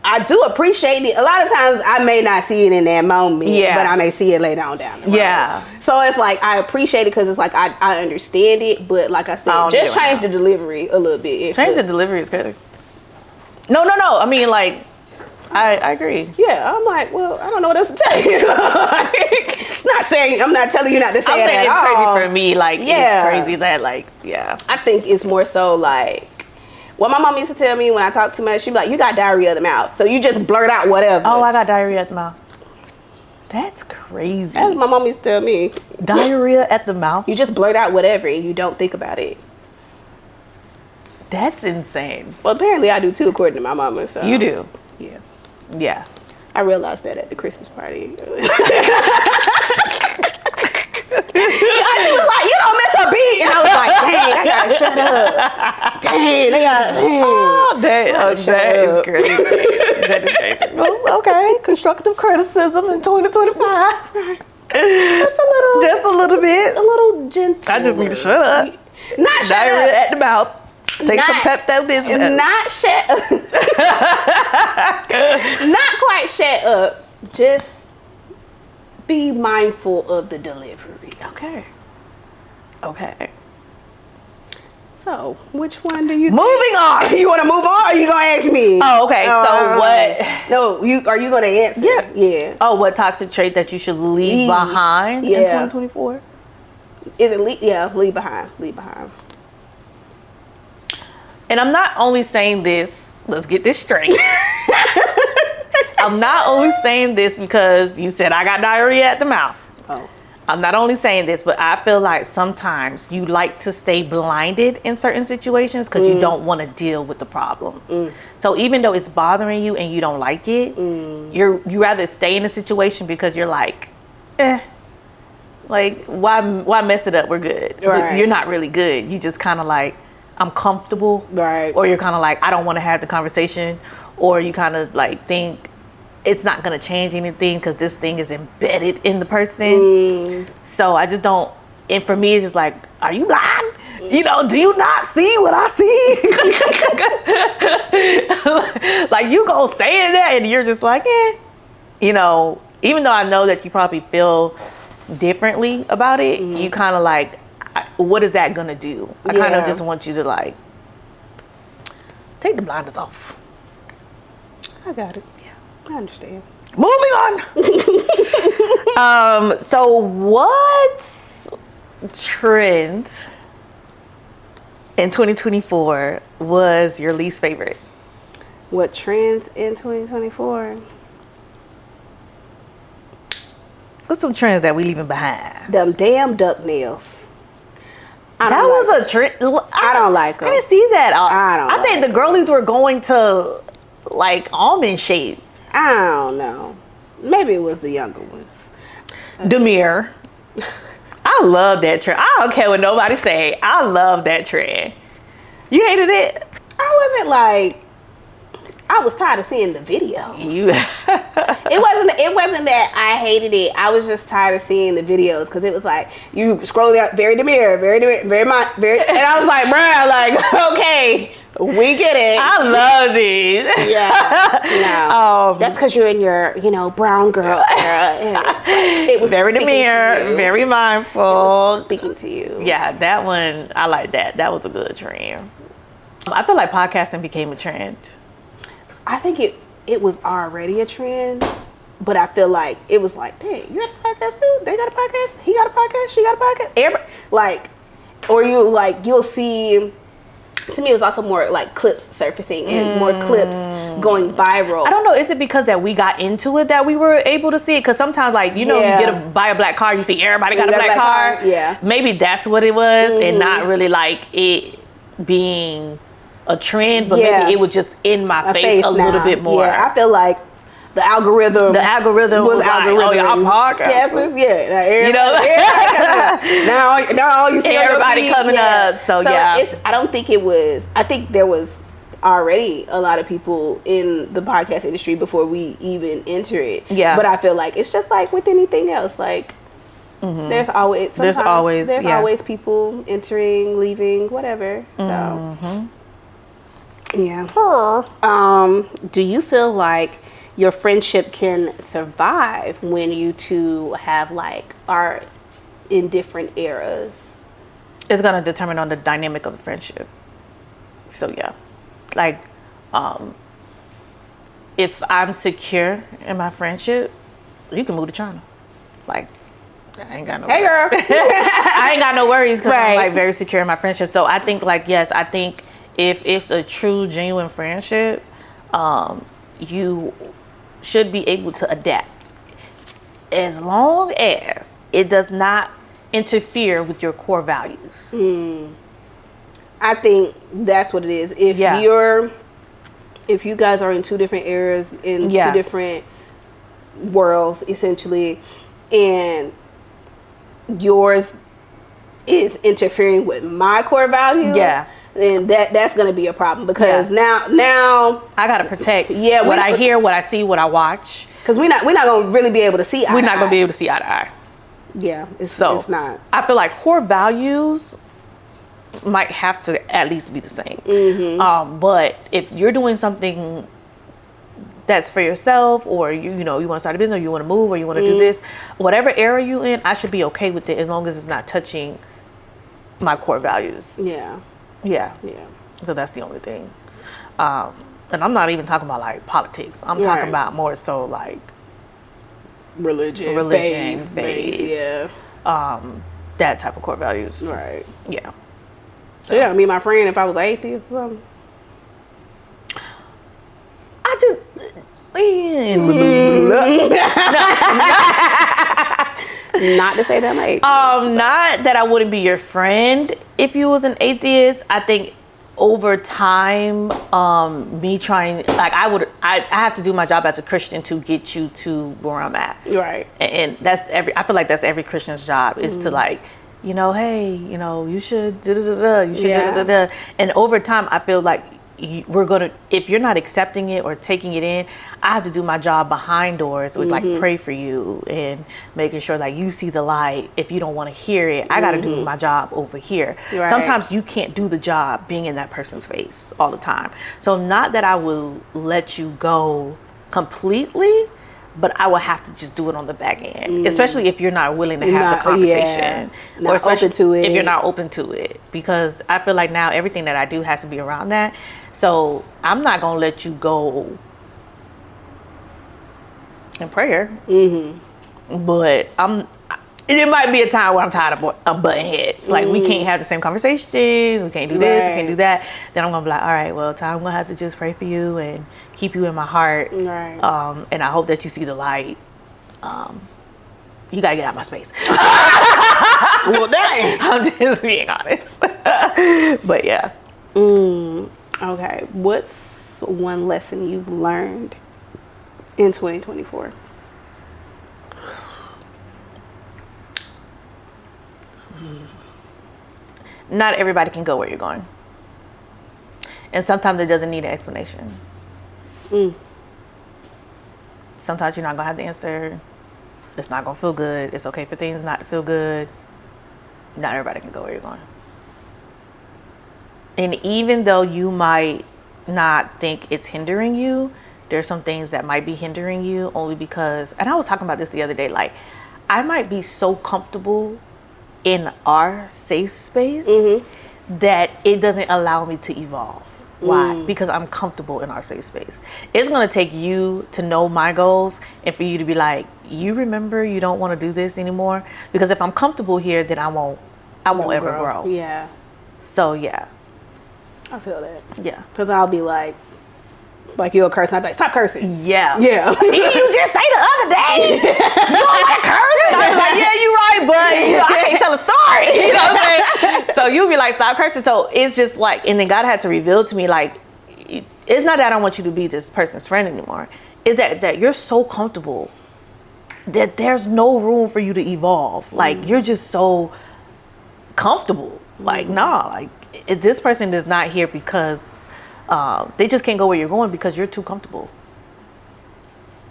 I do appreciate it. A lot of times I may not see it in that moment, but I may see it later on down the road. Yeah. So it's like, I appreciate it because it's like, I understand it, but like I said, just change the delivery a little bit. Change the delivery is good. No. I mean, like, I agree. Yeah, I'm like, well, I don't know what else to tell you. I'm not telling you not to say it at all. It's crazy for me. Like, it's crazy that, like, I think it's more so like, what my mom used to tell me when I talk too much, she'd be like, you got diarrhea of the mouth. So you just blurt out whatever. Oh, I got diarrhea at the mouth. That's crazy. That's what my mom used to tell me. Diarrhea at the mouth? You just blurt out whatever and you don't think about it. That's insane. Well, apparently I do too, according to my mama. So. You do? Yeah. Yeah. I realized that at the Christmas party. She was like, you don't miss a beat. And I was shut up. Dang, they got. Oh, that is crazy. That is crazy. Well, okay, constructive criticism in 2025. Just a little bit. A little gentle. I just need to shut up. Not shut Diarrhea up. at the mouth. Take some Pepto Bismol. Not shut up. Not quite shut up. Just be mindful of the delivery. Okay. So, which one do you? Moving on. You want to move on, or are you gonna ask me? Oh, okay. So what? No, are you gonna answer? Yeah. Oh, what toxic trait that you should leave behind in 2024? Is it leave behind? Leave behind. And I'm not only saying this. Let's get this straight. I'm not only saying this because you said I got diarrhea at the mouth. Oh. I'm not only saying this, but I feel like sometimes you like to stay blinded in certain situations because you don't want to deal with the problem. So even though it's bothering you and you don't like it, you rather stay in the situation because you're like, like why mess it up? We're good. Right. But you're not really good. You just kind of like, I'm comfortable. Right. Or you're kind of like, I don't want to have the conversation. Or you kind of like think it's not going to change anything because this thing is embedded in the person. So I just don't, and for me it's just like, are you lying? You know, do you not see what I see? Like you gonna stay in there and you're just like, you know, even though I know that you probably feel differently about it, you kind of like, what is that gonna do? I kind of just want you to like, take the blinders off. I got it. I understand. Moving on. So what trend in 2024 was your least favorite? What trends in 2024? What's some trends that we leaving behind? Them damn duck nails. That was a trend. I don't like them. I didn't see that. I think the girlies were going to like almond shape. I don't know. Maybe it was the younger ones. Demir. I love that trend. I don't care what nobody say. I love that trend. You hated it? I wasn't like, I was tired of seeing the video. It wasn't that I hated it. I was just tired of seeing the videos because it was like you scroll down, very Demir, and I was like, bruh, like, okay, we get it. I love these. Yeah. No. That's because you're in your, brown girl era. It was very Demir, very mindful. Speaking to you. Yeah, that one, I like that. That was a good trend. I feel like podcasting became a trend. I think it was already a trend, but I feel like it was like, dang, you got a podcast too? They got a podcast? He got a podcast? She got a podcast? Everybody, like, or you'll see. To me, it was also more like clips surfacing and more clips going viral. I don't know. Is it because that we got into it that we were able to see it? Because sometimes, like, you buy a black car, you see everybody got a black car. Yeah. Maybe that's what it was, and not really like it being a trend, but maybe it was just in my face a little bit more. Yeah, I feel like the algorithm was algorithm. Oh, y'all podcasters? Yeah. Now all you see everybody coming up. So yeah. I don't think it was. I think there was already a lot of people in the podcast industry before we even enter it. Yeah. But I feel like it's just like with anything else. Like there's always people entering, leaving, whatever. So yeah. Do you feel like your friendship can survive when you two are in different eras? It's gonna determine on the dynamic of the friendship. So yeah, like, if I'm secure in my friendship, you can move to China. Like, I ain't got no. Hey girl, I ain't got no worries because I'm like very secure in my friendship. So I think I think if it's a true, genuine friendship, you should be able to adapt as long as it does not interfere with your core values. I think that's what it is. If you guys are in two different eras, in two different worlds essentially, and yours is interfering with my core values, then that's going to be a problem, because now I got to protect what I hear, what I see, what I watch. Because we're not going to really be able to see eye to eye. We're not going to be able to see eye to eye. Yeah, it's not. I feel like core values might have to at least be the same. Mm-hmm. But if you're doing something that's for yourself, or you want to start a business, or you want to move, or you want to do this, whatever area you in, I should be okay with it as long as it's not touching my core values. Yeah. So that's the only thing. And I'm not even talking about like politics. I'm talking about more so like religion, faith, that type of core values. Right. Yeah. So yeah, me and my friend, if I was atheist or something, I just not to say that I'm atheist. Not that I wouldn't be your friend if you was an atheist. I think over time, me trying, like I have to do my job as a Christian to get you to where I'm at. Right. And I feel like that's every Christian's job, is to like, hey, you should da-da-da-da, you should da-da-da-da. And over time, I feel like if you're not accepting it or taking it in, I have to do my job behind doors with like pray for you and making sure like you see the light. If you don't want to hear it, I got to do my job over here. Right. Sometimes you can't do the job being in that person's face all the time. So not that I will let you go completely, but I will have to just do it on the back end, especially if you're not willing to have the conversation, or open to it. If you're not open to it, because I feel like now everything that I do has to be around that. So I'm not gonna let you go in prayer, but it might be a time where I'm tired of butting heads. Like we can't have the same conversations. We can't do this. We can't do that. Then I'm gonna be like, all right, well, Ty, I'm gonna have to just pray for you and keep you in my heart. Right. And I hope that you see the light. You gotta get out of my space. Well, dang. I'm just being honest. But yeah. Okay. What's one lesson you've learned in 2024? Not everybody can go where you're going. And sometimes it doesn't need an explanation. Sometimes you're not going to have the answer. It's not going to feel good. It's okay for things not to feel good. Not everybody can go where you're going. And even though you might not think it's hindering you, there's some things that might be hindering you only because, and I was talking about this the other day, like I might be so comfortable in our safe space that it doesn't allow me to evolve. Why? Because I'm comfortable in our safe space. It's going to take you to know my goals and for you to be like, you remember you don't want to do this anymore? Because if I'm comfortable here, then I won't ever grow. Yeah. So yeah. I feel that. Yeah. Because I'll be like you'll curse, and I'll be like, stop cursing. Yeah. Yeah. Didn't you just say the other day you don't like cursing? I was like, yeah, you're right, but I can't tell a story. You know what I'm saying? So you'll be like, stop cursing. So it's just like, and then God had to reveal to me, like, it's not that I don't want you to be this person's friend anymore. It's that you're so comfortable that there's no room for you to evolve. Like, you're just so comfortable. Like, nah, like, if this person is not here because they just can't go where you're going because you're too comfortable.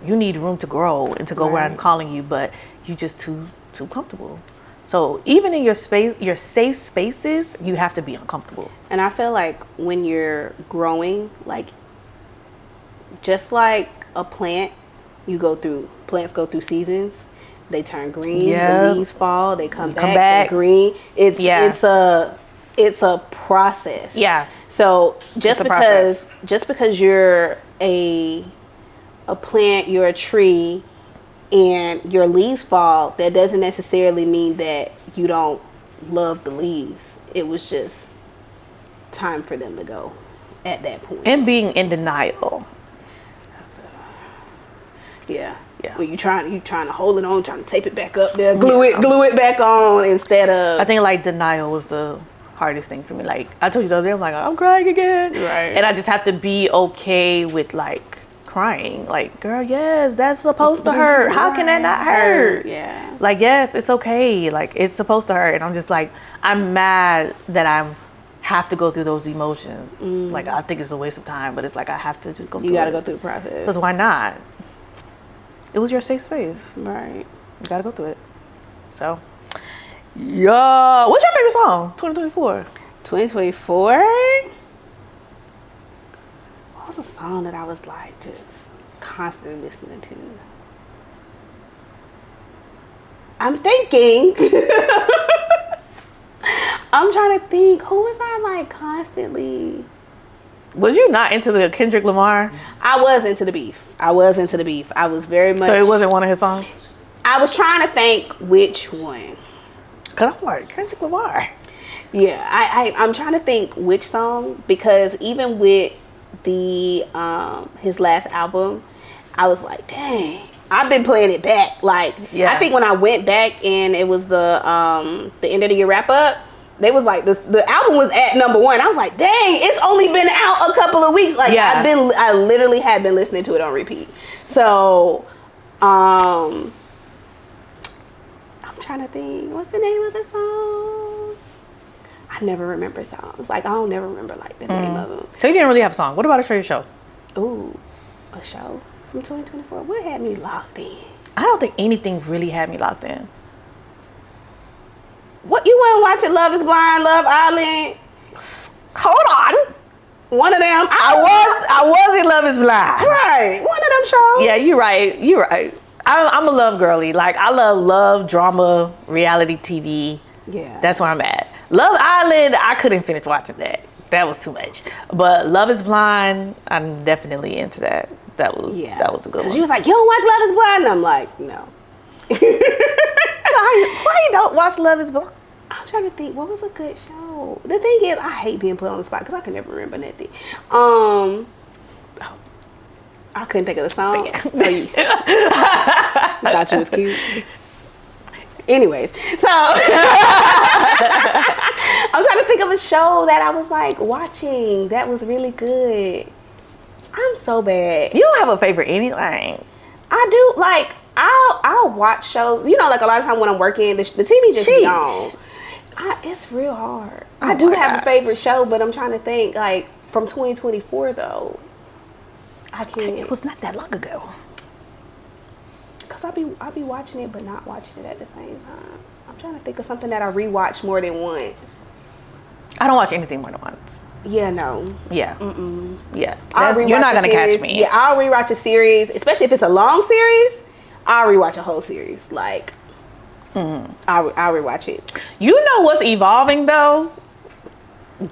You need room to grow and to go where I'm calling you, but you just too comfortable. So even in your space, your safe spaces, you have to be uncomfortable. And I feel like when you're growing, like just like a plant, plants go through seasons. They turn green, the leaves fall, they come back green. It's a process. Yeah. So just because you're a plant, you're a tree, and your leaves fall, that doesn't necessarily mean that you don't love the leaves. It was just time for them to go at that point. And being in denial. Yeah. Well, you trying to hold it on, trying to tape it back up there, glue it back on instead of. I think like denial was the hardest thing for me. Like I told you the other day, I'm like, I'm crying again. Right. And I just have to be okay with like crying. Like, girl, yes, that's supposed to hurt. How can that not hurt? Yeah. Like, yes, it's okay. Like, it's supposed to hurt. And I'm just like, I'm mad that I have to go through those emotions. Like, I think it's a waste of time, but it's like, I have to just go through it. You got to go through the process. Because why not? It was your safe space. Right. You got to go through it. So, yeah. What's your favorite song? 2024. 2024? What was a song that I was like just constantly listening to? I'm thinking. I'm trying to think. Who was I like constantly? Was you not into the Kendrick Lamar? I was into the beef. I was very much. So it wasn't one of his songs? I was trying to think which one. Cause I'm like, Kendrick Lamar. Yeah, I'm trying to think which song, because even with the his last album, I was like, dang, I've been playing it back. Like, yeah. I think when I went back and it was the end of the year wrap up, they was like, the album was at number 1. I was like, dang, it's only been out a couple of weeks. Like, yeah. I literally had been listening to it on repeat. So, I'm trying to think, what's the name of the song? I never remember songs. Like, I don't never remember like the name of them. So you didn't really have a song. What about a show? Ooh, a show from 2024. What had me locked in? I don't think anything really had me locked in. What, you weren't watching Love is Blind, Love Island? Hold on. One of them. I was in Love is Blind. Right. One of them shows. Yeah, you're right. I'm a love girly. Like, I love drama, reality TV. Yeah. That's where I'm at. Love Island, I couldn't finish watching that. That was too much. But Love is Blind, I'm definitely into that. That was a good one. Because you was like, you don't watch Love is Blind? And I'm like, no. Why you don't watch Love is Blind? I'm trying to think, what was a good show? The thing is, I hate being put on the spot because I can never remember nothing. I couldn't think of the song. You thought you was cute. Anyways, so I'm trying to think of a show that I was like watching that was really good. I'm so bad. You don't have a favorite anything. I do. Like, I'll watch shows. You know, like a lot of time when I'm working, the TV just be on. It's real hard. I do have a favorite show, but I'm trying to think, like, from 2024 though. I can't. It was not that long ago. Cause I'll be watching it, but not watching it at the same time. I'm trying to think of something that I rewatch more than once. I don't watch anything more than once. Yeah, no. Yeah. Mm-mm. Yeah. You're not gonna catch me. Yeah, I'll rewatch a series, especially if it's a long series. I'll rewatch a whole series. Like, I'll rewatch it. You know what's evolving though?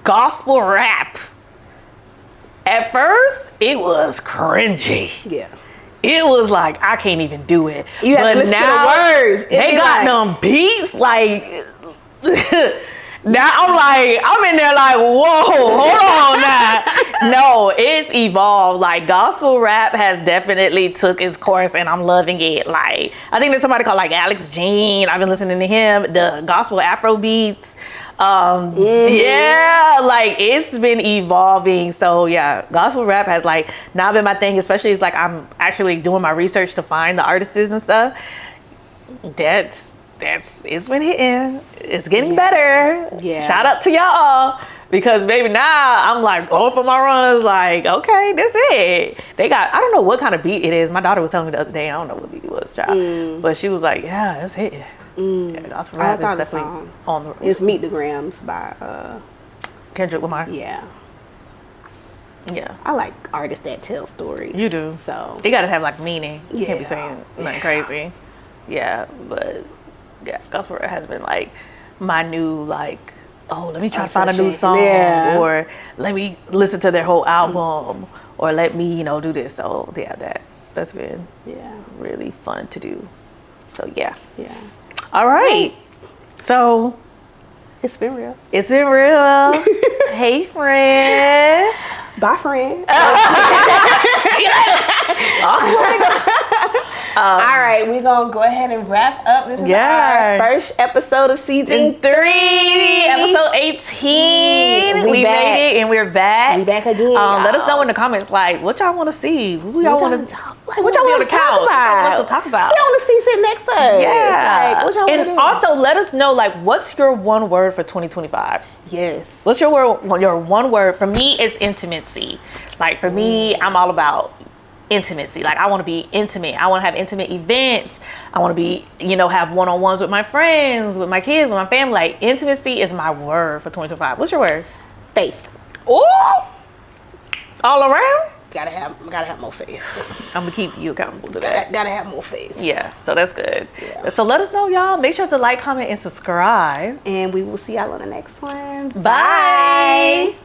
Gospel rap. At first, it was cringy. Yeah. It was like, I can't even do it. You have to listen to the words. They got them beats, like, now I'm in there like, whoa, hold on now. No, it's evolved. Like, gospel rap has definitely took its course and I'm loving it. Like, I think there's somebody called like Alex Jean. I've been listening to him, the gospel Afro beats. Yeah, like, it's been evolving. So yeah, gospel rap has like now been my thing, especially as like I'm actually doing my research to find the artists and stuff. It's been hitting. It's getting better. Yeah. Shout out to y'all, because baby, now I'm like going for my runs. Like, okay, that's it. They got, I don't know what kind of beat it is. My daughter was telling me the other day. I don't know what beat it was, child. But she was like, yeah, it's hitting. Yeah, gospel rap is definitely on the. It's Meet the Grams by Kendrick Lamar. Yeah. Yeah. I like artists that tell stories. You do. So you gotta have like meaning. You can't be saying nothing crazy. Yeah, but yeah, gospel rap has been like my new like, oh, let me try to find a new song, or let me listen to their whole album, or let me, do this. So yeah, that's been really fun to do. So yeah. All right. So it's been real. It's been real. Hey, friend. Bye, friend. All right, we're gonna go ahead and wrap up. This is our first episode of season 3, episode 18. We made it, and we're back. We back again. Let us know in the comments, like, what y'all want to see. Who y'all want to talk? What y'all want to talk about? What y'all want us to talk about? Who y'all want to see sit next to us? Yeah. Like, what y'all want to do? And also, let us know, like, what's your one word for 2025? Yes. What's your word? Your one word? For me, it's intimacy. Like, for me, I'm all about intimacy. Like, I want to be intimate. I want to have intimate events. I want to be, have one-on-ones with my friends, with my kids, with my family. Like, intimacy is my word for 2025. What's your word? Faith. Oh, all around. Gotta have more faith. I'm gonna keep you accountable to that. Gotta have more faith. Yeah, so that's good. Yeah. So let us know, y'all. Make sure to like, comment, and subscribe. And we will see y'all on the next one. Bye.